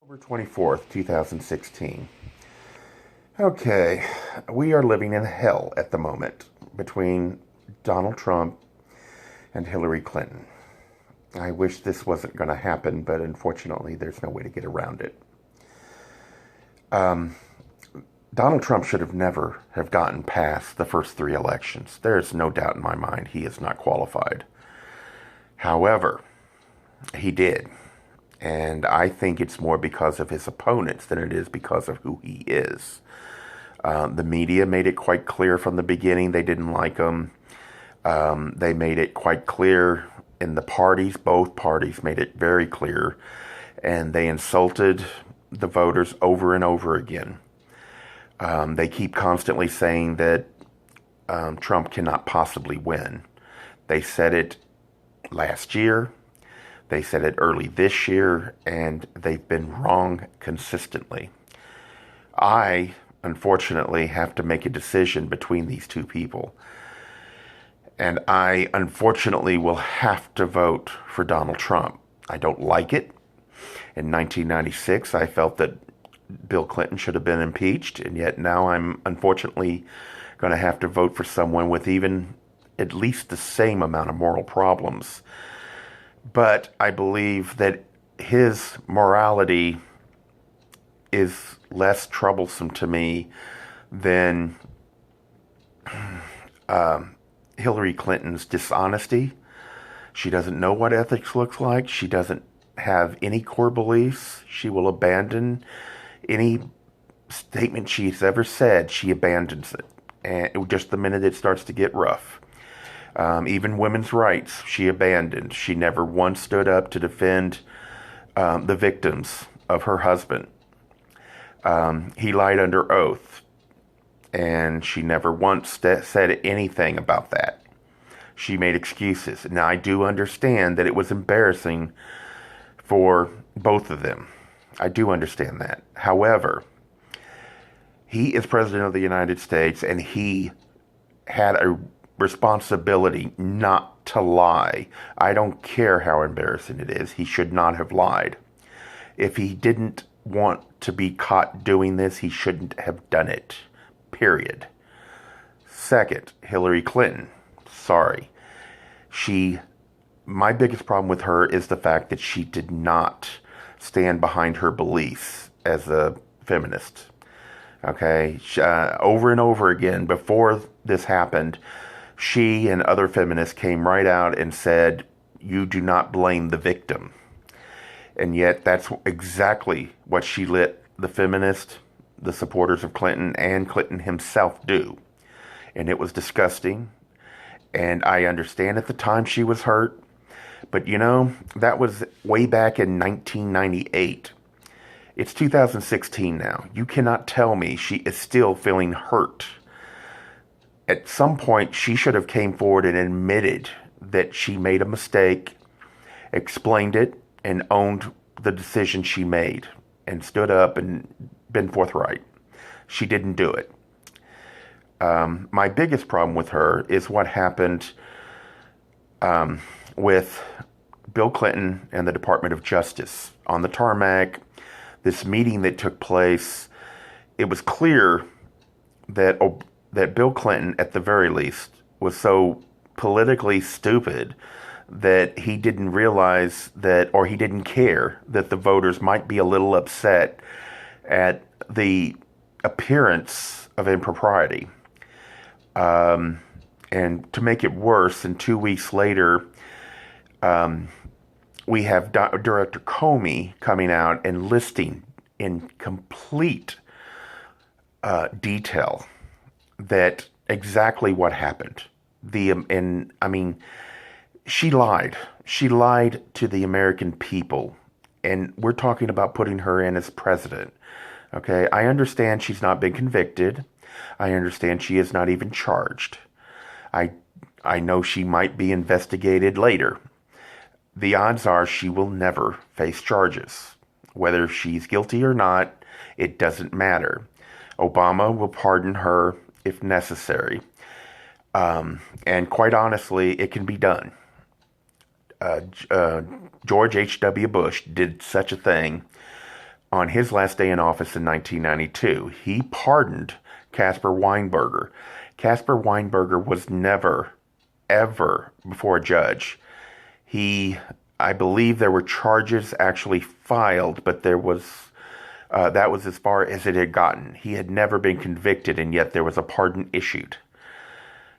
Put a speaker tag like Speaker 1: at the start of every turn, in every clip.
Speaker 1: October 24th, 2016. Okay, we are living in hell at the moment between Donald Trump and Hillary Clinton. I wish this wasn't going to happen, but unfortunately, there's no way to get around it. Donald Trump should have never have gotten past the first three elections. There's no doubt in my mind he is not qualified. However, he did. And I think it's more because of his opponents than it is because of who he is. The media made it quite clear from the beginning they didn't like him. They made it quite clear in the parties. Both parties made it very clear. And they insulted the voters over and over again. They keep constantly saying that Trump cannot possibly win. They said it last year. They said it early this year, and they've been wrong consistently. I, unfortunately, have to make a decision between these two people. And I, unfortunately, will have to vote for Donald Trump. I don't like it. In 1996, I felt that Bill Clinton should have been impeached, and yet now I'm, unfortunately, going to have to vote for someone with even at least the same amount of moral problems. But I believe that his morality is less troublesome to me than Hillary Clinton's dishonesty. She doesn't know what ethics looks like. She doesn't have any core beliefs. She will abandon any statement she's ever said. She abandons it, and just the minute it starts to get rough. Even women's rights, she abandoned. She never once stood up to defend the victims of her husband. He lied under oath, and she never once said anything about that. She made excuses. Now, I do understand that it was embarrassing for both of them. I do understand that. However, he is President of the United States, and he had a responsibility not to lie. I don't care how embarrassing it is. He should not have lied. If he didn't want to be caught doing this, he shouldn't have done it. Period. Second, Hillary Clinton. Sorry. My biggest problem with her is the fact that she did not stand behind her beliefs as a feminist. Okay? Over and over again, before this happened, she and other feminists came right out and said, you do not blame the victim. And yet that's exactly what she let the feminists, the supporters of Clinton, and Clinton himself do. And it was disgusting. And I understand at the time she was hurt. But you know, that was way back in 1998. It's 2016 now. You cannot tell me she is still feeling hurt. At some point, she should have came forward and admitted that she made a mistake, explained it, and owned the decision she made, and stood up and been forthright. She didn't do it. My biggest problem with her is what happened with Bill Clinton and the Department of Justice. On the tarmac, this meeting that took place, it was clear that Bill Clinton, at the very least, was so politically stupid that he didn't realize that, or he didn't care that the voters might be a little upset at the appearance of impropriety. And to make it worse, and 2 weeks later, we have Director Comey coming out and listing in complete detail that exactly what happened. She lied. She lied to the American people, and we're talking about putting her in as president. Okay, I understand she's not been convicted. I understand she is not even charged. I know she might be investigated later. The odds are she will never face charges. Whether she's guilty or not, it doesn't matter. Obama will pardon her if necessary. And quite honestly, it can be done. George H.W. Bush did such a thing on his last day in office in 1992, he pardoned Caspar Weinberger. Caspar Weinberger was never, ever before a judge. He, I believe there were charges actually filed, but that was as far as it had gotten. He had never been convicted, and yet there was a pardon issued.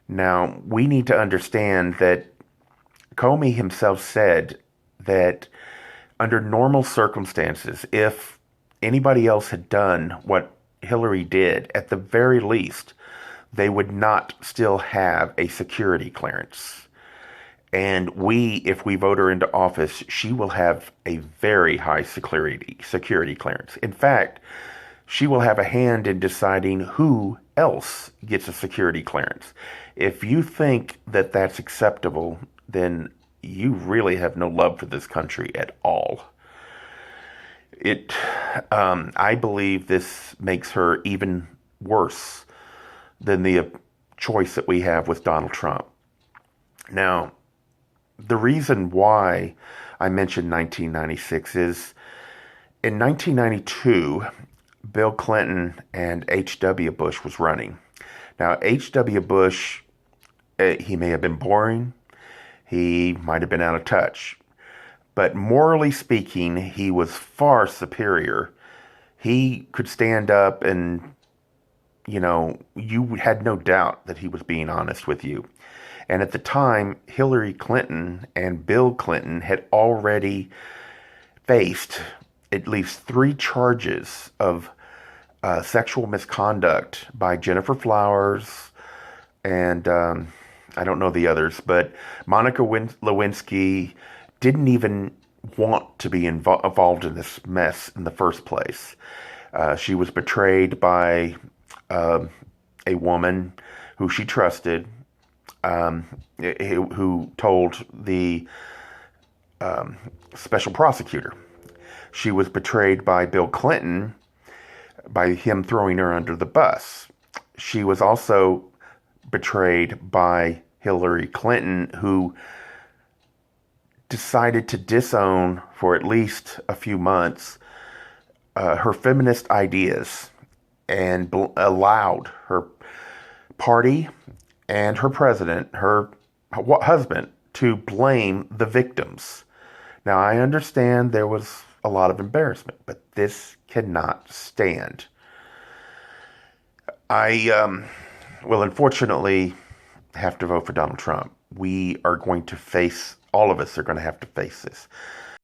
Speaker 1: Now, we need to understand that Comey himself said that under normal circumstances, if anybody else had done what Hillary did, at the very least, they would not still have a security clearance. And if we vote her into office, she will have a very high security clearance. In fact, she will have a hand in deciding who else gets a security clearance. If you think that that's acceptable, then you really have no love for this country at all. I believe this makes her even worse than the choice that we have with Donald Trump. Now, the reason why I mentioned 1996 is in 1992, Bill Clinton and H.W. Bush was running. Now, H.W. Bush, he may have been boring. He might have been out of touch. But morally speaking, he was far superior. He could stand up and, you had no doubt that he was being honest with you. And at the time, Hillary Clinton and Bill Clinton had already faced at least 3 charges of sexual misconduct by Jennifer Flowers and I don't know the others, but Monica Lewinsky didn't even want to be involved in this mess in the first place. She was betrayed by a woman who she trusted, who told the special prosecutor. She was betrayed by Bill Clinton by him throwing her under the bus. She was also betrayed by Hillary Clinton, who decided to disown for at least a few months her feminist ideas and allowed her party and her president, her husband, to blame the victims. Now, I understand there was a lot of embarrassment, but this cannot stand. I will unfortunately have to vote for Donald Trump. We are going to face, all of us are going to have to face this.